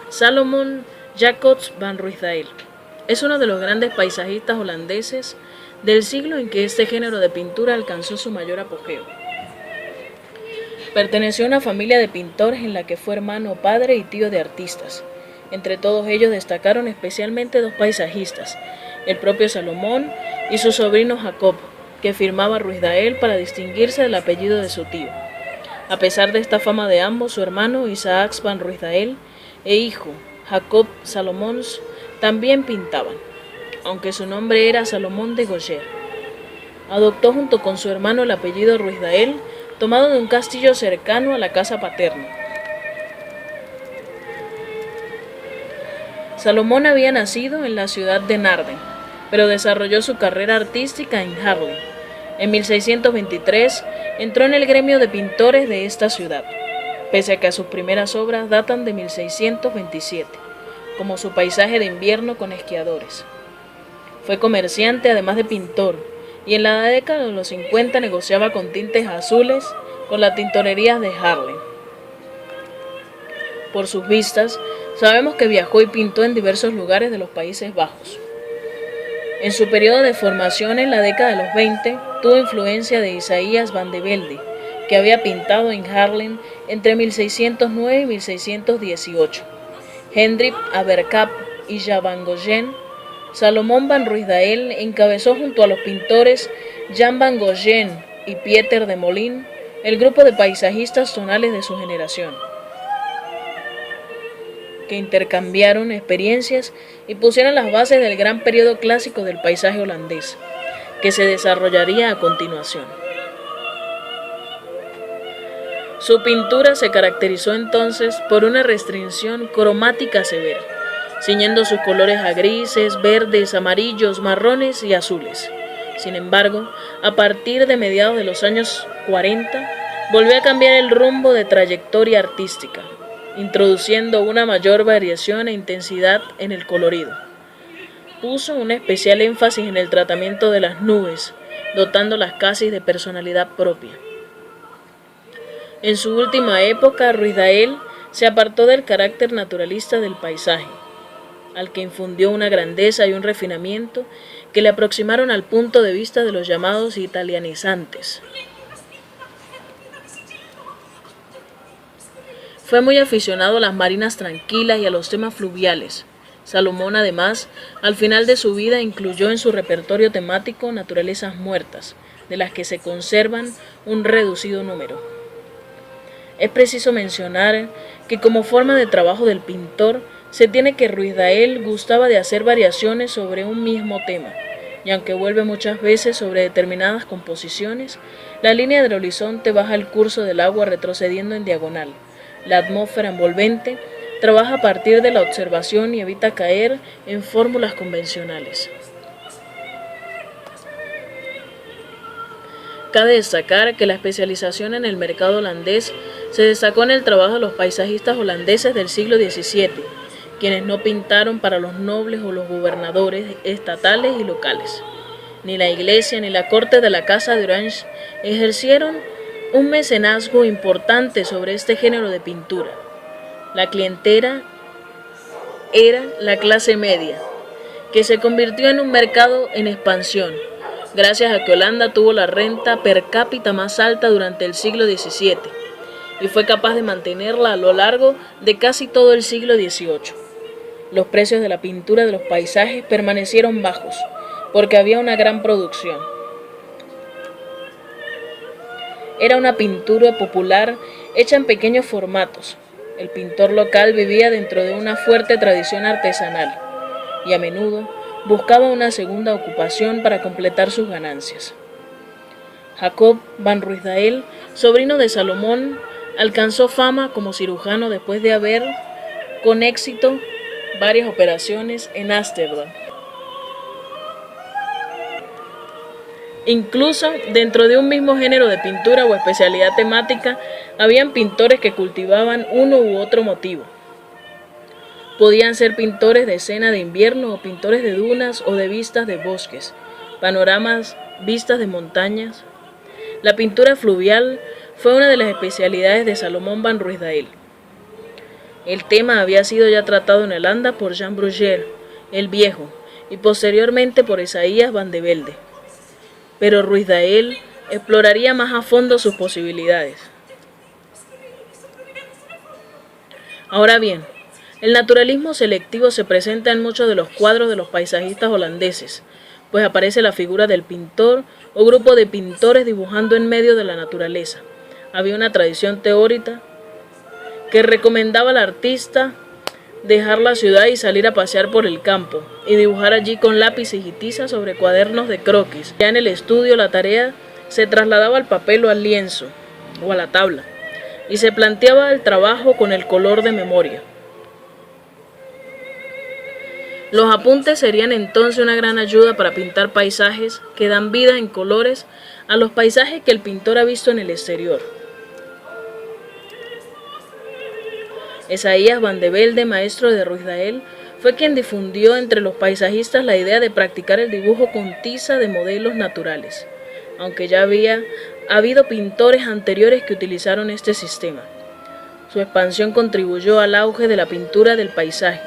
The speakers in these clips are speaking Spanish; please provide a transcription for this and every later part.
Salomon Jacobs van Ruysdael es uno de los grandes paisajistas holandeses del siglo en que este género de pintura alcanzó su mayor apogeo. Perteneció a una familia de pintores en la que fue hermano, padre y tío de artistas. Entre todos ellos destacaron especialmente dos paisajistas, el propio Salomón y su sobrino Jacob, que firmaba Ruysdael para distinguirse del apellido de su tío. A pesar de esta fama de ambos, su hermano Isaac van Ruysdael e hijo Jacob Salomons también pintaban, aunque su nombre era Salomón de Goyer. Adoptó junto con su hermano el apellido Ruysdael, tomado de un castillo cercano a la casa paterna. Salomón había nacido en la ciudad de Naarden, pero desarrolló su carrera artística en Haarlem. En 1623 entró en el gremio de pintores de esta ciudad, pese a que sus primeras obras datan de 1627, como su paisaje de invierno con esquiadores. Fue comerciante además de pintor, y en la década de los 50 negociaba con tintes azules con las tintorerías de Haarlem. Por sus vistas, sabemos que viajó y pintó en diversos lugares de los Países Bajos. En su periodo de formación en la década de los 20, tuvo influencia de Isaías van de Velde, que había pintado en Haarlem entre 1609 y 1618. Hendrik Avercap y Jan van Goyen. Salomón van Ruysdael encabezó junto a los pintores Jan van Goyen y Pieter de Molin el grupo de paisajistas tonales de su generación, que intercambiaron experiencias y pusieron las bases del gran periodo clásico del paisaje holandés, que se desarrollaría a continuación. Su pintura se caracterizó entonces por una restricción cromática severa, ciñendo sus colores a grises, verdes, amarillos, marrones y azules. Sin embargo, a partir de mediados de los años 40, volvió a cambiar el rumbo de trayectoria artística, introduciendo una mayor variación e intensidad en el colorido. Puso un especial énfasis en el tratamiento de las nubes, dotándolas casi de personalidad propia. En su última época, Ruysdael se apartó del carácter naturalista del paisaje, al que infundió una grandeza y un refinamiento que le aproximaron al punto de vista de los llamados italianizantes. Fue muy aficionado a las marinas tranquilas y a los temas fluviales. Salomón, además, al final de su vida incluyó en su repertorio temático naturalezas muertas, de las que se conservan un reducido número. Es preciso mencionar que como forma de trabajo del pintor, se tiene que Ruysdael gustaba de hacer variaciones sobre un mismo tema, y aunque vuelve muchas veces sobre determinadas composiciones, la línea del horizonte baja el curso del agua retrocediendo en diagonal. La atmósfera envolvente trabaja a partir de la observación y evita caer en fórmulas convencionales. Cabe destacar que la especialización en el mercado holandés se destacó en el trabajo de los paisajistas holandeses del siglo XVII, quienes no pintaron para los nobles o los gobernadores estatales y locales. Ni la iglesia ni la corte de la Casa de Orange ejercieron un mecenazgo importante sobre este género de pintura. La clientela era la clase media, que se convirtió en un mercado en expansión, gracias a que Holanda tuvo la renta per cápita más alta durante el siglo XVII y fue capaz de mantenerla a lo largo de casi todo el siglo XVIII. Los precios de la pintura de los paisajes permanecieron bajos, porque había una gran producción. Era una pintura popular hecha en pequeños formatos. El pintor local vivía dentro de una fuerte tradición artesanal y a menudo buscaba una segunda ocupación para completar sus ganancias. Jacob van Ruysdael, sobrino de Salomón, alcanzó fama como cirujano después de haber, con éxito, varias operaciones en Ámsterdam. Incluso dentro de un mismo género de pintura o especialidad temática, habían pintores que cultivaban uno u otro motivo. Podían ser pintores de escena de invierno o pintores de dunas o de vistas de bosques, panoramas, vistas de montañas. La pintura fluvial fue una de las especialidades de Salomón van Ruysdael. El tema había sido ya tratado en Holanda por Jean Bruguière, el Viejo, y posteriormente por Isaías Van de Velde. Pero Ruysdael exploraría más a fondo sus posibilidades. Ahora bien, el naturalismo selectivo se presenta en muchos de los cuadros de los paisajistas holandeses, pues aparece la figura del pintor o grupo de pintores dibujando en medio de la naturaleza. Había una tradición teórica que recomendaba al artista dejar la ciudad y salir a pasear por el campo y dibujar allí con lápices y tiza sobre cuadernos de croquis. Ya en el estudio la tarea se trasladaba al papel o al lienzo o a la tabla y se planteaba el trabajo con el color de memoria. Los apuntes serían entonces una gran ayuda para pintar paisajes que dan vida en colores a los paisajes que el pintor ha visto en el exterior. Isaías Van de Velde, maestro de Ruysdael, fue quien difundió entre los paisajistas la idea de practicar el dibujo con tiza de modelos naturales, aunque ya había habido pintores anteriores que utilizaron este sistema. Su expansión contribuyó al auge de la pintura del paisaje.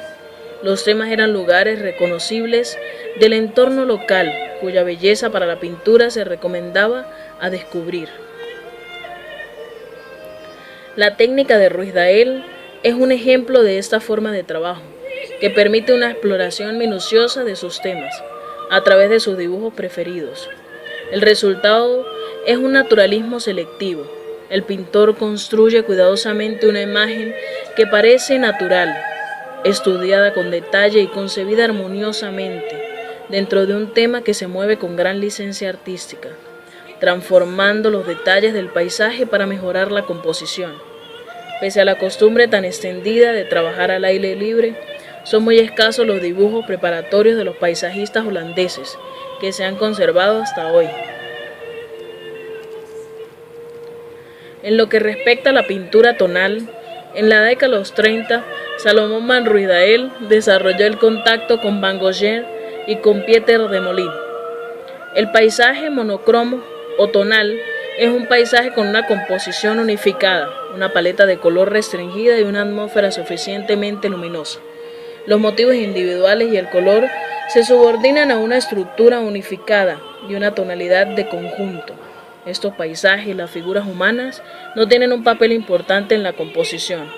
Los temas eran lugares reconocibles del entorno local, cuya belleza para la pintura se recomendaba a descubrir. La técnica de Ruysdael es un ejemplo de esta forma de trabajo, que permite una exploración minuciosa de sus temas, a través de sus dibujos preferidos. El resultado es un naturalismo selectivo. El pintor construye cuidadosamente una imagen que parece natural, estudiada con detalle y concebida armoniosamente, dentro de un tema que se mueve con gran licencia artística, transformando los detalles del paisaje para mejorar la composición. Pese a la costumbre tan extendida de trabajar al aire libre, son muy escasos los dibujos preparatorios de los paisajistas holandeses que se han conservado hasta hoy. En lo que respecta a la pintura tonal, en la década de los 30, Salomón van Ruysdael desarrolló el contacto con Van Gogh y con Pieter de Molin. El paisaje monocromo o tonal es un paisaje con una composición unificada, una paleta de color restringida y una atmósfera suficientemente luminosa. Los motivos individuales y el color se subordinan a una estructura unificada y una tonalidad de conjunto. Estos paisajes y las figuras humanas no tienen un papel importante en la composición.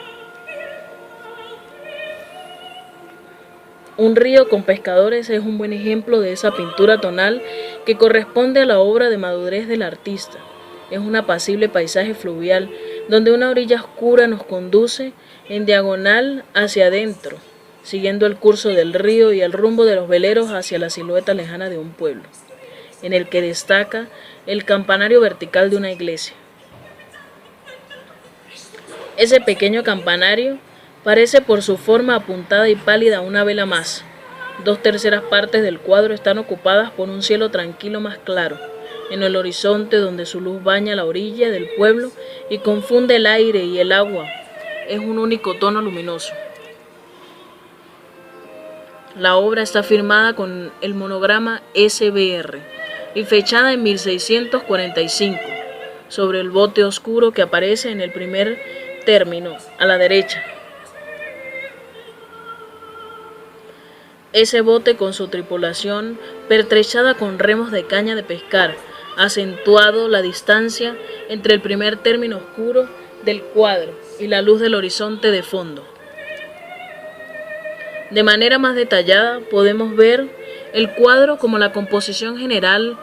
Un río con pescadores es un buen ejemplo de esa pintura tonal que corresponde a la obra de madurez del artista. Es un apacible paisaje fluvial donde una orilla oscura nos conduce en diagonal hacia adentro, siguiendo el curso del río y el rumbo de los veleros hacia la silueta lejana de un pueblo, en el que destaca el campanario vertical de una iglesia. Ese pequeño campanario parece por su forma apuntada y pálida una vela más. 2/3 partes del cuadro están ocupadas por un cielo tranquilo más claro, en el horizonte donde su luz baña la orilla del pueblo y confunde el aire y el agua. Es un único tono luminoso. La obra está firmada con el monograma SBR y fechada en 1645, sobre el bote oscuro que aparece en el primer término, a la derecha. Ese bote con su tripulación, pertrechada con remos de caña de pescar, ha acentuado la distancia entre el primer término oscuro del cuadro y la luz del horizonte de fondo. De manera más detallada podemos ver el cuadro como la composición general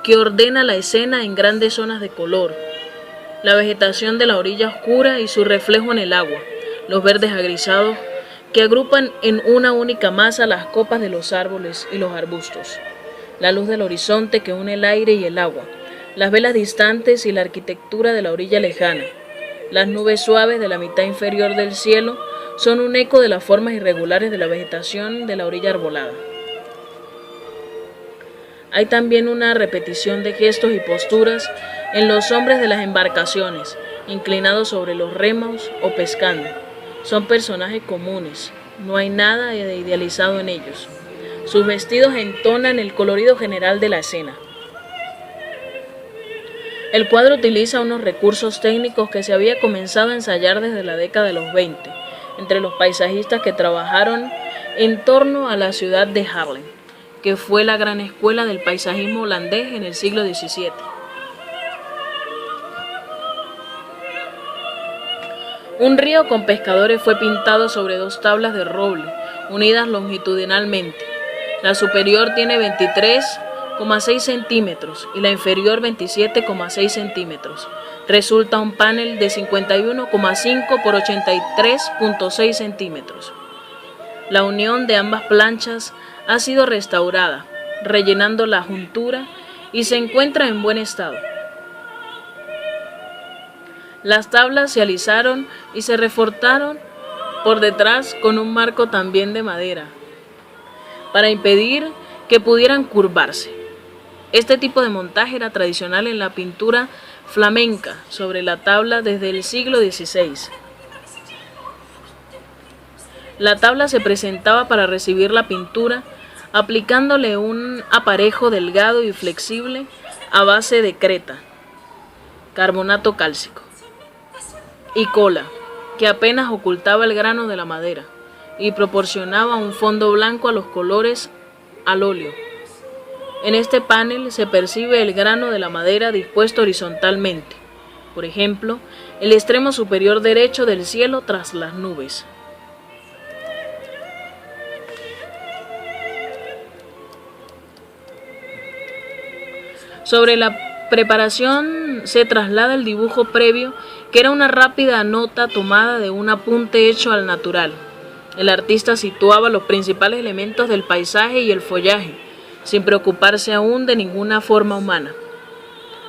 que ordena la escena en grandes zonas de color, la vegetación de la orilla oscura y su reflejo en el agua, los verdes agrisados que agrupan en una única masa las copas de los árboles y los arbustos, la luz del horizonte que une el aire y el agua, las velas distantes y la arquitectura de la orilla lejana. Las nubes suaves de la mitad inferior del cielo son un eco de las formas irregulares de la vegetación de la orilla arbolada. Hay también una repetición de gestos y posturas en los hombres de las embarcaciones, inclinados sobre los remos o pescando. Son personajes comunes, no hay nada de idealizado en ellos. Sus vestidos entonan el colorido general de la escena. El cuadro utiliza unos recursos técnicos que se había comenzado a ensayar desde la década de los 20, entre los paisajistas que trabajaron en torno a la ciudad de Haarlem, que fue la gran escuela del paisajismo holandés en el siglo XVII. Un río con pescadores fue pintado sobre 2 tablas de roble, unidas longitudinalmente. La superior tiene 23,6 centímetros y la inferior 27,6 centímetros. Resulta un panel de 51,5 por 83,6 centímetros. La unión de ambas planchas ha sido restaurada, rellenando la juntura, y se encuentra en buen estado. Las tablas se alisaron y se reforzaron por detrás con un marco también de madera, para impedir que pudieran curvarse. Este tipo de montaje era tradicional en la pintura flamenca sobre la tabla desde el siglo XVI. La tabla se presentaba para recibir la pintura, aplicándole un aparejo delgado y flexible a base de creta, carbonato cálcico y cola, que apenas ocultaba el grano de la madera y proporcionaba un fondo blanco a los colores al óleo. En este panel se percibe el grano de la madera dispuesto horizontalmente, por ejemplo, el extremo superior derecho del cielo tras las nubes. Sobre la preparación se traslada el dibujo previo, que era una rápida nota tomada de un apunte hecho al natural. El artista situaba los principales elementos del paisaje y el follaje, sin preocuparse aún de ninguna forma humana.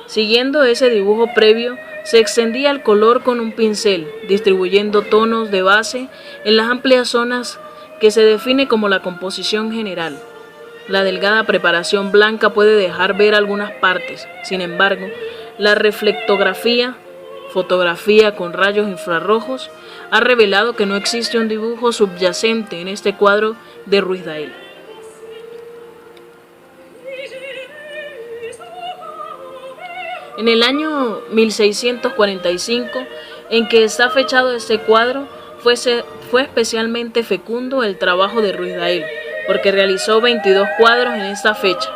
Siguiendo ese dibujo previo, se extendía el color con un pincel, distribuyendo tonos de base en las amplias zonas que se define como la composición general. La delgada preparación blanca puede dejar ver algunas partes. Sin embargo, la reflectografía, fotografía con rayos infrarrojos, ha revelado que no existe un dibujo subyacente en este cuadro de Ruysdael. En el año 1645, en que está fechado este cuadro, fue especialmente fecundo el trabajo de Ruysdael, porque realizó 22 cuadros en esta fecha.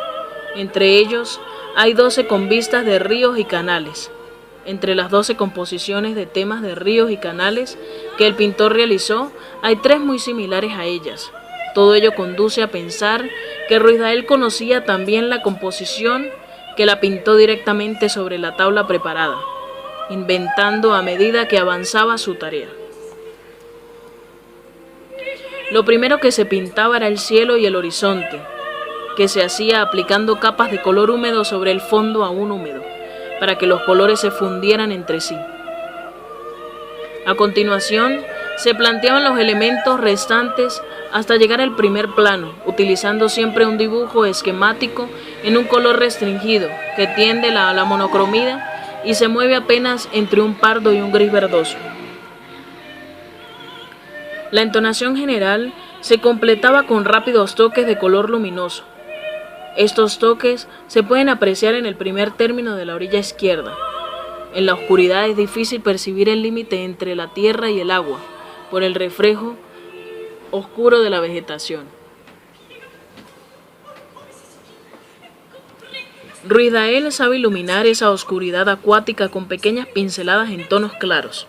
Entre ellos hay 12 con vistas de ríos y canales. Entre las 12 composiciones de temas de ríos y canales que el pintor realizó, hay 3 muy similares a ellas. Todo ello conduce a pensar que Ruysdael conocía también la composición, que la pintó directamente sobre la tabla preparada, inventando a medida que avanzaba su tarea. Lo primero que se pintaba era el cielo y el horizonte, que se hacía aplicando capas de color húmedo sobre el fondo aún húmedo, para que los colores se fundieran entre sí. A continuación, se planteaban los elementos restantes hasta llegar al primer plano, utilizando siempre un dibujo esquemático en un color restringido, que tiende a la monocromía y se mueve apenas entre un pardo y un gris verdoso. La entonación general se completaba con rápidos toques de color luminoso. Estos toques se pueden apreciar en el primer término de la orilla izquierda. En la oscuridad es difícil percibir el límite entre la tierra y el agua, por el reflejo oscuro de la vegetación. Ruysdael sabe iluminar esa oscuridad acuática con pequeñas pinceladas en tonos claros.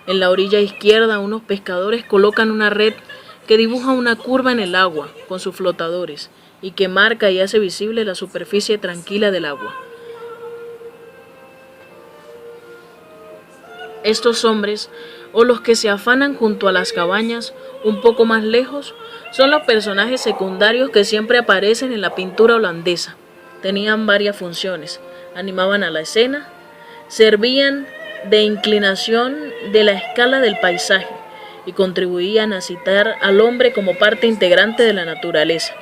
En la orilla izquierda, unos pescadores colocan una red que dibuja una curva en el agua con sus flotadores y que marca y hace visible la superficie tranquila del agua. Estos hombres, o los que se afanan junto a las cabañas un poco más lejos, son los personajes secundarios que siempre aparecen en la pintura holandesa. Tenían varias funciones: animaban a la escena, servían de inclinación de la escala del paisaje y contribuían a citar al hombre como parte integrante de la naturaleza.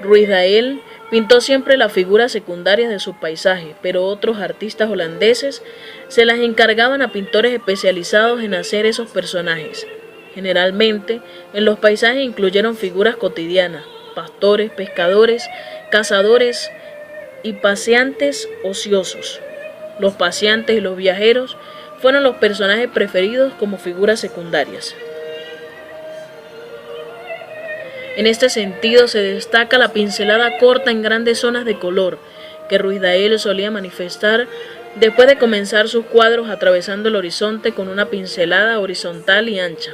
Ruysdael pintó siempre las figuras secundarias de sus paisajes, pero otros artistas holandeses se las encargaban a pintores especializados en hacer esos personajes. Generalmente, en los paisajes incluyeron figuras cotidianas: pastores, pescadores, cazadores y paseantes ociosos. Los paseantes y los viajeros fueron los personajes preferidos como figuras secundarias. En este sentido se destaca la pincelada corta en grandes zonas de color que Ruiz Dael solía manifestar después de comenzar sus cuadros atravesando el horizonte con una pincelada horizontal y ancha.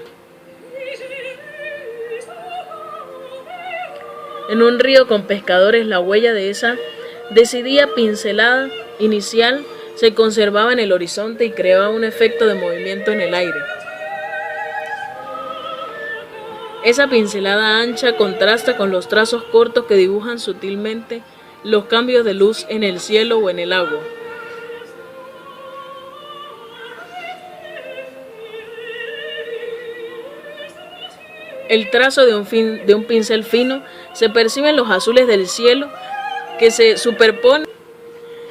En un río con pescadores, la huella de esa decidida pincelada inicial se conservaba en el horizonte y creaba un efecto de movimiento en el aire. Esa pincelada ancha contrasta con los trazos cortos que dibujan sutilmente los cambios de luz en el cielo o en el agua. El trazo de un pincel fino se percibe en los azules del cielo que se superponen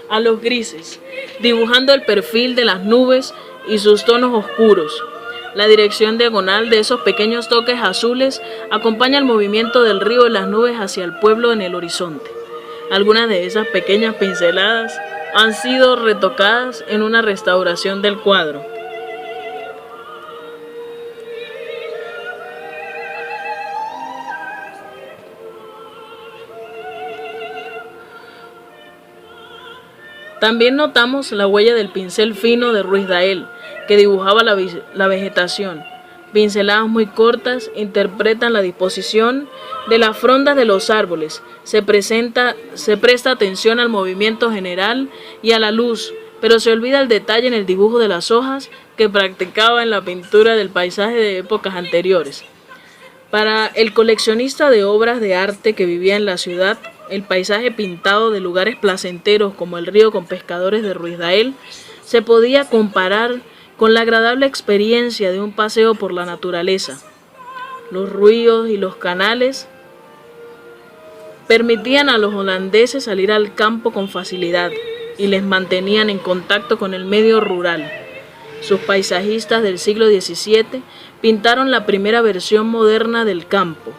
a los grises, dibujando el perfil de las nubes y sus tonos oscuros. La dirección diagonal de esos pequeños toques azules acompaña el movimiento del río y las nubes hacia el pueblo en el horizonte. Algunas de esas pequeñas pinceladas han sido retocadas en una restauración del cuadro. También notamos la huella del pincel fino de Ruiz Dael, que dibujaba la vegetación. Pinceladas muy cortas interpretan la disposición de las frondas de los árboles. Se presta atención al movimiento general y a la luz, pero se olvida el detalle en el dibujo de las hojas que practicaba en la pintura del paisaje de épocas anteriores. Para el coleccionista de obras de arte que vivía en la ciudad, el paisaje pintado de lugares placenteros como el río con pescadores de Ruiz Dael se podía comparar con la agradable experiencia de un paseo por la naturaleza. Los ríos y los canales permitían a los holandeses salir al campo con facilidad y les mantenían en contacto con el medio rural. Sus paisajistas del siglo XVII pintaron la primera versión moderna del campo.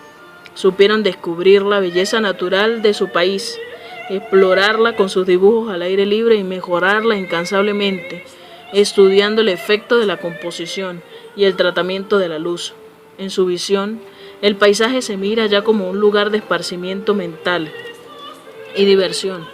Supieron descubrir la belleza natural de su país, explorarla con sus dibujos al aire libre y mejorarla incansablemente, estudiando el efecto de la composición y el tratamiento de la luz. En su visión, el paisaje se mira ya como un lugar de esparcimiento mental y diversión.